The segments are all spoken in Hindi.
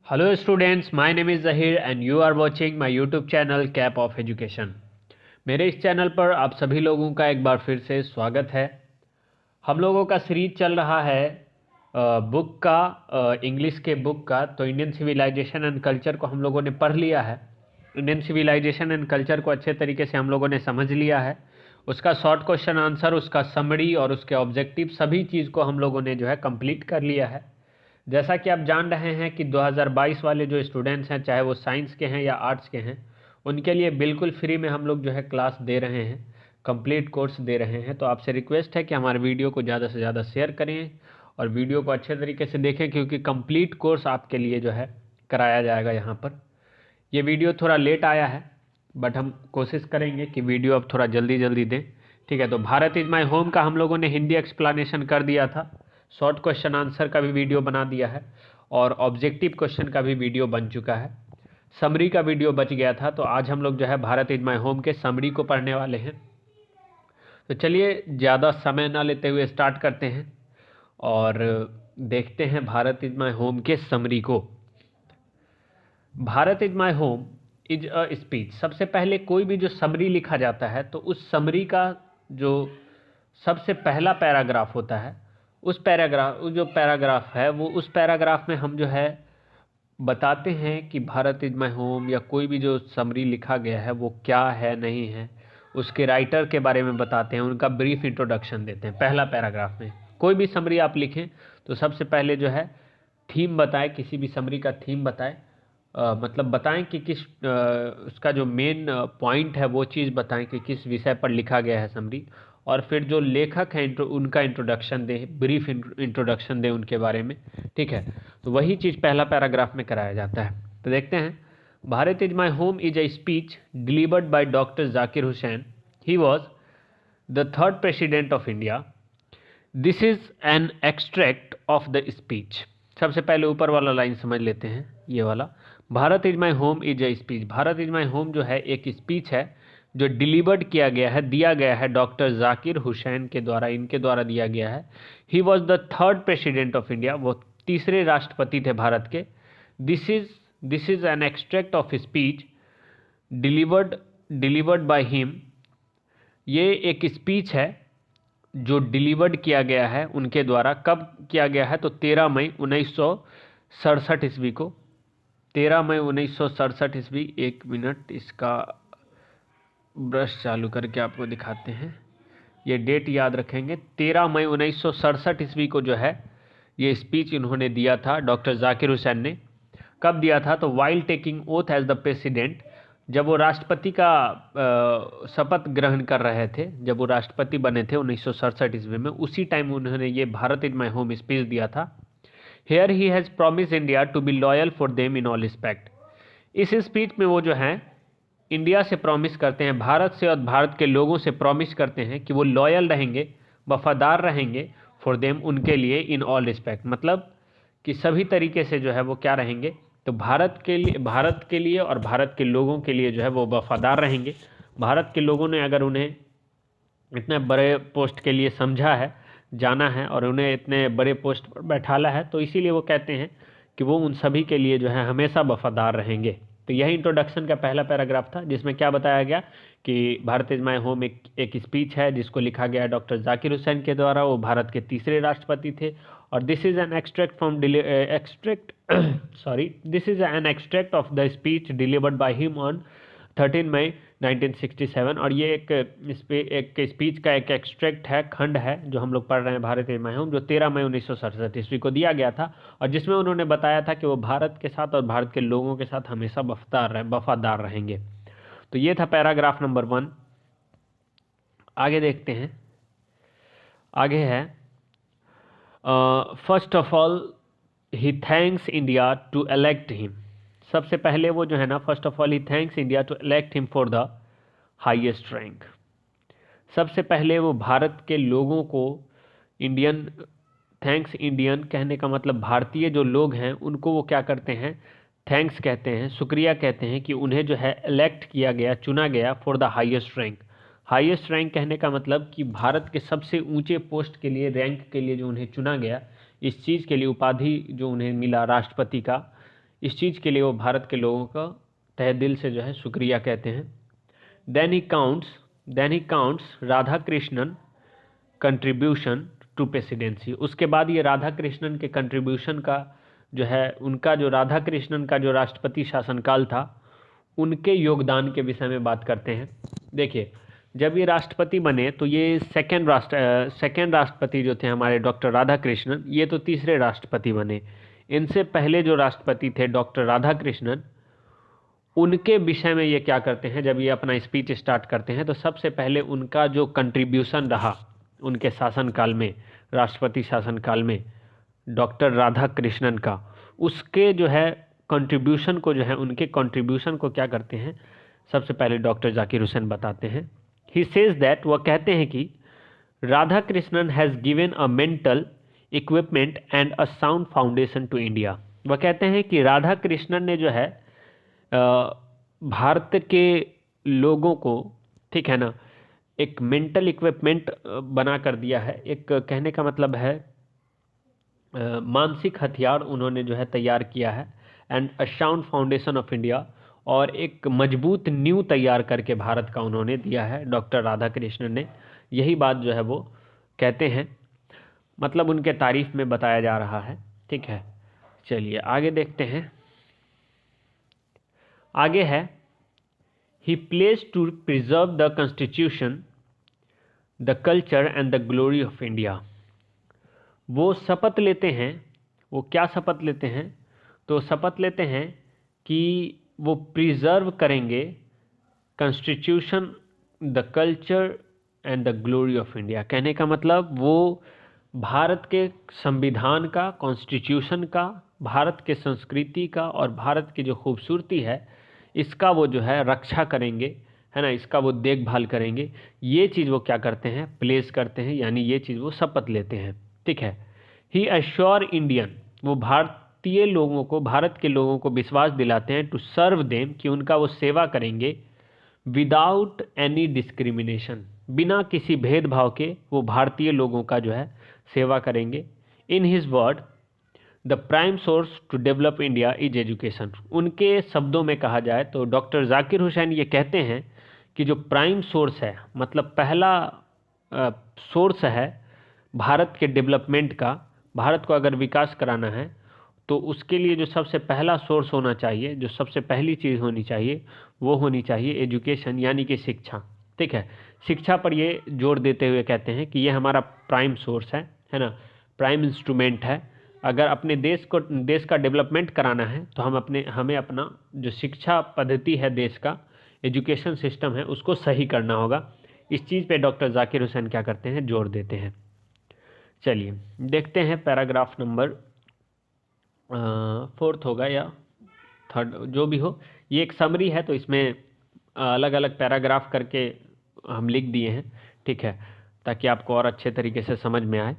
Hello students, my name is Zahir and you are watching my YouTube channel Cap of Education। मेरे इस चैनल पर आप सभी लोगों का एक बार फिर से स्वागत है। हम लोगों का सीरीज चल रहा है बुक का, इंग्लिश के बुक का। तो इंडियन सिविलाइजेशन एंड कल्चर को हम लोगों ने पढ़ लिया है। इंडियन सिविलाइजेशन एंड कल्चर को अच्छे तरीके से हम लोगों ने समझ लिया है। उसका शॉर्ट क्वेश्चन आंसर, उसका समरी और उसके ऑब्जेक्टिव सभी चीज़ को हम लोगों ने जो है कंप्लीट कर लिया है। जैसा कि आप जान रहे हैं कि 2022 वाले जो स्टूडेंट्स हैं, चाहे वो साइंस के हैं या आर्ट्स के हैं, उनके लिए बिल्कुल फ्री में हम लोग जो है क्लास दे रहे हैं, कंप्लीट कोर्स दे रहे हैं। तो आपसे रिक्वेस्ट है कि हमारे वीडियो को ज़्यादा से ज़्यादा शेयर करें और वीडियो को अच्छे तरीके से देखें, क्योंकि कंप्लीट कोर्स आपके लिए जो है कराया जाएगा यहाँ पर। ये वीडियो थोड़ा लेट आया है, बट हम कोशिश करेंगे कि वीडियो अब थोड़ा जल्दी जल्दी दें। ठीक है, तो भारत इज़ माई होम का हम लोगों ने हिंदी एक्सप्लेनेशन कर दिया था, शॉर्ट क्वेश्चन आंसर का भी वीडियो बना दिया है और ऑब्जेक्टिव क्वेश्चन का भी वीडियो बन चुका है। समरी का वीडियो बच गया था, तो आज हम लोग जो है भारत इज माई होम के समरी को पढ़ने वाले हैं। तो चलिए ज़्यादा समय ना लेते हुए स्टार्ट करते हैं और देखते हैं भारत इज माई होम के समरी को। Bharat is my home is a speech. सबसे पहले कोई भी जो समरी लिखा जाता है तो उस समरी का जो सबसे पहला पैराग्राफ होता है, उस पैराग्राफ है वो उस पैराग्राफ में हम जो है बताते हैं कि भारत इज माई होम या कोई भी जो समरी लिखा गया है वो क्या है, नहीं है, उसके राइटर के बारे में बताते हैं, उनका ब्रीफ इंट्रोडक्शन देते हैं पहला पैराग्राफ में। कोई भी समरी आप लिखें तो सबसे पहले जो है थीम बताएं, किसी भी समरी का थीम बताएं, मतलब बताएं कि किस उसका जो मेन पॉइंट है वो चीज़ बताएं कि किस विषय पर लिखा गया है समरी। और फिर जो लेखक हैं उनका इंट्रोडक्शन दें, ब्रीफ इंट्रोडक्शन दें उनके बारे में। ठीक है, तो वही चीज़ पहला पैराग्राफ में कराया जाता है। तो देखते हैं। Bharat is my home is a speech delivered by doctor Zakir Hussain. He was the third president of India. This is an extract of the speech. सबसे पहले ऊपर वाला लाइन समझ लेते हैं, ये वाला। Bharat is my home is a speech. Bharat is my home जो है एक स्पीच है जो डिलीवर्ड किया गया है, दिया गया है डॉक्टर जाकिर हुसैन के द्वारा, इनके द्वारा दिया गया है। He was the third president of India. वो तीसरे राष्ट्रपति थे भारत के। This is an extract of speech delivered by him. ये एक स्पीच है जो डिलीवर्ड किया गया है उनके द्वारा। कब किया गया है? तो 13 मई 1967 ईस्वी को। 13 मई 1967 ईस्वी। एक मिनट, इसका ब्रश चालू करके आपको दिखाते हैं। ये डेट याद रखेंगे, 13 मई 1967 ईस्वी को जो है ये स्पीच इन्होंने दिया था, डॉक्टर जाकिर हुसैन ने। कब दिया था? तो while taking oath as the president, जब वो राष्ट्रपति का शपथ ग्रहण कर रहे थे, जब वो राष्ट्रपति बने थे 1967 ईस्वी में, उसी टाइम उन्होंने ये Bharat is my home speech दिया था। Here he has promise India to be loyal for them in all respect. इस स्पीच में वो जो हैं इंडिया से प्रॉमिस करते हैं, भारत से और भारत के लोगों से प्रॉमिस करते हैं कि वो लॉयल रहेंगे, वफादार रहेंगे, फॉर देम, उनके लिए, इन ऑल रिस्पेक्ट, मतलब कि सभी तरीके से जो है वो क्या रहेंगे, तो भारत के लिए और भारत के लोगों के लिए जो है वो वफादार रहेंगे। भारत के लोगों ने अगर उन्हें इतने बड़े पोस्ट के लिए समझा है, जाना है और उन्हें इतने बड़े पोस्ट पर बैठाला है, तो इसीलिए वो कहते हैं कि वो उन सभी के लिए जो है हमेशा वफादार रहेंगे। तो यही इंट्रोडक्शन का पहला पैराग्राफ था, जिसमें क्या बताया गया कि भारत इज माई होम एक स्पीच है जिसको लिखा गया है डॉक्टर जाकिर हुसैन के द्वारा। वो भारत के तीसरे राष्ट्रपति थे। और this is an extract of the speech delivered by him on 13 मई 1967। और ये एक स्पीच का एक एक्सट्रैक्ट है, खंड है, जो हम लोग पढ़ रहे हैं भारत इज माई होम, जो 13 मई 1967 ईस्वी को दिया गया था, और जिसमें उन्होंने बताया था कि वो भारत के साथ और भारत के लोगों के साथ हमेशा वफादार रहेंगे। तो ये था पैराग्राफ नंबर 1। आगे देखते हैं। आगे है, first of all he thanks India to elect him. सबसे पहले वो जो है ना, first of all he thanks India to elect him for the highest rank. सबसे पहले वो भारत के लोगों को थैंक्स इंडियन कहने का मतलब भारतीय जो लोग हैं उनको वो क्या करते हैं, थैंक्स कहते हैं, शुक्रिया कहते हैं कि उन्हें जो है इलेक्ट किया गया, चुना गया for the highest rank. Highest rank कहने का मतलब कि भारत के सबसे ऊंचे पोस्ट के लिए, रैंक के लिए जो उन्हें चुना गया, इस चीज़ के लिए उपाधि जो उन्हें मिला राष्ट्रपति का, इस चीज़ के लिए वो भारत के लोगों का तहे दिल से जो है शुक्रिया कहते हैं। Then he counts Radha Krishnan contribution to presidency. उसके बाद ये राधा कृष्णन के कंट्रीब्यूशन का जो है, उनका जो राधा कृष्णन का जो राष्ट्रपति शासनकाल था उनके योगदान के विषय में बात करते हैं। देखिए, जब ये राष्ट्रपति बने तो ये सेकेंड राष्ट्रपति जो थे हमारे डॉक्टर राधा कृष्णन, ये तो तीसरे राष्ट्रपति बने। इनसे पहले जो राष्ट्रपति थे डॉक्टर राधा कृष्णन, उनके विषय में ये क्या करते हैं, जब ये अपना स्पीच स्टार्ट करते हैं तो सबसे पहले उनका जो कंट्रीब्यूशन रहा उनके शासनकाल में, राष्ट्रपति शासनकाल में डॉक्टर राधा कृष्णन का, उसके जो है कंट्रीब्यूशन को जो है, उनके कंट्रीब्यूशन को क्या करते हैं, सबसे पहले डॉक्टर जाकिर हुसैन बताते हैं। ही सेज दैट, वह कहते हैं कि Radha Krishnan has given a mental equipment and a sound foundation to India. वह कहते हैं कि राधा कृष्णन ने जो है भारत के लोगों को, ठीक है ना, एक मेंटल इक्विपमेंट बना कर दिया है। एक कहने का मतलब है मानसिक हथियार उन्होंने जो है तैयार किया है। And a sound foundation of India, और एक मजबूत नींव तैयार करके भारत का उन्होंने दिया है डॉक्टर राधा कृष्णन ने। यही बात जो है वो कहते हैं, मतलब उनके तारीफ में बताया जा रहा है। ठीक है, चलिए आगे देखते हैं। आगे है, he pledges to preserve the constitution, the culture and the glory of India. वो शपथ लेते हैं, वो क्या शपथ लेते हैं, तो शपथ लेते हैं कि वो प्रिजर्व करेंगे constitution, the culture and the glory of India. कहने का मतलब वो भारत के संविधान का, कॉन्स्टिट्यूशन का, भारत के संस्कृति का और भारत की जो खूबसूरती है इसका वो जो है रक्षा करेंगे, है ना, इसका वो देखभाल करेंगे। ये चीज़ वो क्या करते हैं, प्लेस करते हैं, यानी ये चीज़ वो शपथ लेते हैं। ठीक है। ही अश्योर इंडियन, वो भारतीय लोगों को, भारत के लोगों को विश्वास दिलाते हैं, टू सर्व देम, कि उनका वो सेवा करेंगे, विदाउट एनी डिस्क्रिमिनेशन, बिना किसी भेदभाव के वो भारतीय लोगों का जो है सेवा करेंगे। In his word, the prime source to develop India is education. उनके शब्दों में कहा जाए तो डॉक्टर जाकिर हुसैन ये कहते हैं कि जो प्राइम सोर्स है, मतलब पहला सोर्स है भारत के डेवलपमेंट का, भारत को अगर विकास कराना है तो उसके लिए जो सबसे पहला सोर्स होना चाहिए, जो सबसे पहली चीज़ होनी चाहिए, वो होनी चाहिए एजुकेशन, यानी कि शिक्षा। ठीक है, शिक्षा पर ये जोर देते हुए कहते हैं कि ये हमारा प्राइम सोर्स है ना, प्राइम इंस्ट्रूमेंट है। अगर अपने देश का डेवलपमेंट कराना है तो हमें अपना जो शिक्षा पद्धति है, देश का एजुकेशन सिस्टम है, उसको सही करना होगा। इस चीज़ पे डॉक्टर जाकिर हुसैन क्या करते हैं, जोर देते हैं। चलिए देखते हैं पैराग्राफ नंबर 4 होगा या 3, जो भी हो। ये एक समरी है तो इसमें अलग अलग पैराग्राफ करके हम लिख दिए हैं, ठीक है, ताकि आपको और अच्छे तरीके से समझ में आए।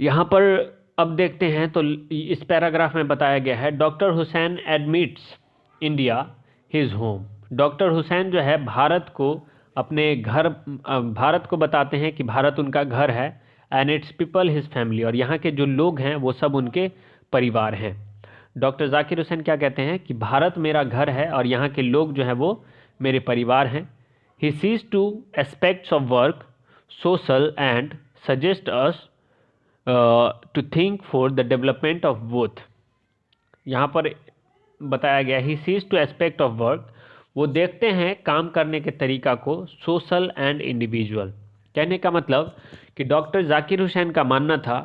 यहाँ पर अब देखते हैं तो इस पैराग्राफ में बताया गया है, doctor Hussain admits India his home. Doctor Hussain जो है भारत को अपने घर, भारत को बताते हैं कि भारत उनका घर है, and it's people his family, और यहाँ के जो लोग हैं वो सब उनके परिवार हैं। डॉक्टर जाकिर हुसैन क्या कहते हैं कि भारत मेरा घर है और यहाँ के लोग जो हैं वो मेरे परिवार हैं। He sees two aspects of work social and suggest us to think for the development of both. यहाँ पर बताया गया he sees two aspect of work, वो देखते हैं काम करने के तरीका को, सोशल एंड इंडिविजुअल। कहने का मतलब कि डॉक्टर जाकिर हुसैन का मानना था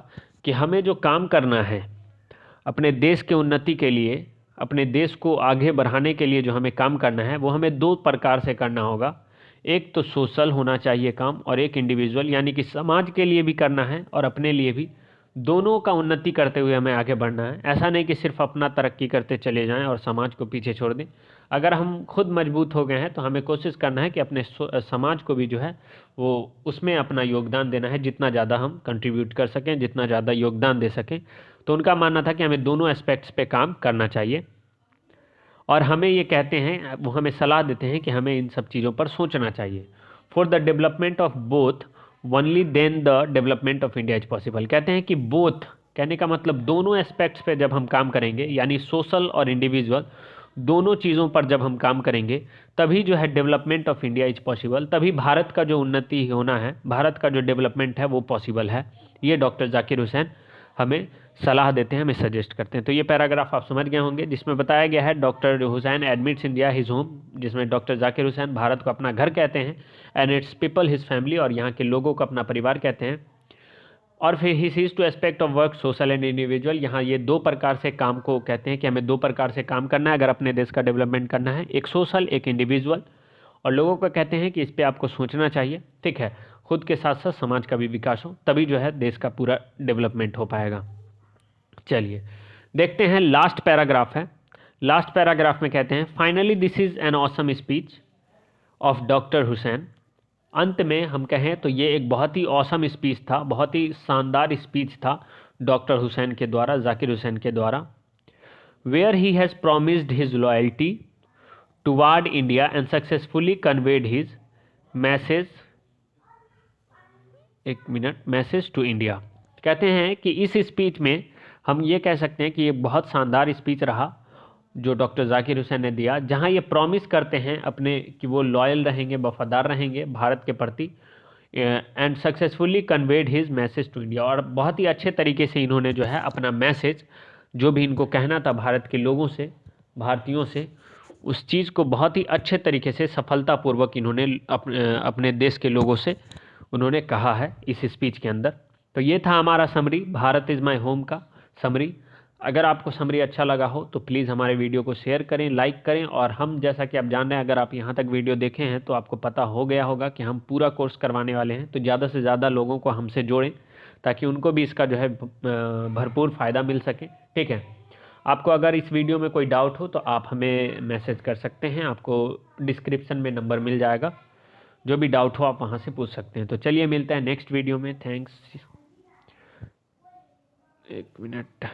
कि हमें जो काम करना है अपने देश के उन्नति के लिए, अपने देश को आगे बढ़ाने के लिए जो हमें काम करना है वो हमें 2 प्रकार से करना होगा। एक तो सोशल होना चाहिए काम, और एक इंडिविजुअल, यानी कि समाज के लिए भी करना है और अपने लिए भी, दोनों का उन्नति करते हुए हमें आगे बढ़ना है। ऐसा नहीं कि सिर्फ अपना तरक्की करते चले जाएं और समाज को पीछे छोड़ दें। अगर हम खुद मजबूत हो गए हैं तो हमें कोशिश करना है कि अपने समाज को भी जो है वो उसमें अपना योगदान देना है, जितना ज़्यादा हम कंट्रीब्यूट कर सकें, जितना ज़्यादा योगदान दे सकें। तो उनका मानना था कि हमें दोनों एस्पेक्ट्स पे काम करना चाहिए, और हमें ये कहते हैं, वो हमें सलाह देते हैं कि हमें इन सब चीज़ों पर सोचना चाहिए। For the development of both only then the development of India is possible. कहते हैं कि बोथ, कहने का मतलब दोनों एस्पेक्ट्स पे जब हम काम करेंगे, यानी सोशल और इंडिविजुअल दोनों चीज़ों पर जब हम काम करेंगे, तभी जो है development of India is possible, तभी भारत का जो उन्नति होना है, भारत का जो डेवलपमेंट है वो पॉसिबल है। ये डॉक्टर जाकिर हुसैन हमें सलाह देते हैं, हमें सजेस्ट करते हैं। तो ये पैराग्राफ आप समझ गए होंगे, जिसमें बताया गया है doctor Hussain admits India his home, जिसमें डॉक्टर जाकिर हुसैन भारत को अपना घर कहते हैं, and it's people his family, और यहाँ के लोगों को अपना परिवार कहते हैं। और फिर ही sees two aspect of work social and individual, यहाँ ये दो प्रकार से काम को कहते हैं कि हमें दो प्रकार से काम करना है अगर अपने देश का डेवलपमेंट करना है, एक सोशल एक इंडिविजुअल। और लोगों को कहते हैं कि इस पर आपको सोचना चाहिए, ठीक है, खुद के साथ साथ समाज का भी विकास हो, तभी जो है देश का पूरा डेवलपमेंट हो पाएगा। चलिए देखते हैं, लास्ट पैराग्राफ है। लास्ट पैराग्राफ में कहते हैं finally this is an awesome speech of doctor Hussain. अंत में हम कहें तो ये एक बहुत ही ऑसम स्पीच था, बहुत ही शानदार स्पीच था डॉक्टर हुसैन के द्वारा, जाकिर हुसैन के द्वारा। Where he has promised his loyalty toward India and successfully conveyed his message, message to India. कहते हैं कि इस स्पीच में हम ये कह सकते हैं कि ये बहुत शानदार स्पीच रहा जो डॉक्टर जाकिर हुसैन ने दिया, जहां ये प्रॉमिस करते हैं अपने कि वो लॉयल रहेंगे, वफादार रहेंगे भारत के प्रति, and successfully conveyed his message to India. और बहुत ही अच्छे तरीके से इन्होंने जो है अपना मैसेज, जो भी इनको कहना था भारत के लोगों से, भारतीयों से, उस चीज़ को बहुत ही अच्छे तरीके से सफलतापूर्वक इन्होंने अपने देश के लोगों से उन्होंने कहा है इस स्पीच के अंदर। तो ये था हमारा summary, Bharat is my home का समरी। अगर आपको समरी अच्छा लगा हो तो प्लीज़ हमारे वीडियो को शेयर करें, लाइक करें। और हम, जैसा कि आप जान रहे हैं, अगर आप यहाँ तक वीडियो देखे हैं तो आपको पता हो गया होगा कि हम पूरा कोर्स करवाने वाले हैं, तो ज़्यादा से ज़्यादा लोगों को हमसे जोड़ें ताकि उनको भी इसका जो है भरपूर फ़ायदा मिल सके, ठीक है। आपको अगर इस वीडियो में कोई डाउट हो तो आप हमें मैसेज कर सकते हैं, आपको डिस्क्रिप्शन में नंबर मिल जाएगा, जो भी डाउट हो आप वहाँ से पूछ सकते हैं। तो चलिए मिलते हैं नेक्स्ट वीडियो में। थैंक्स। एक मिनट।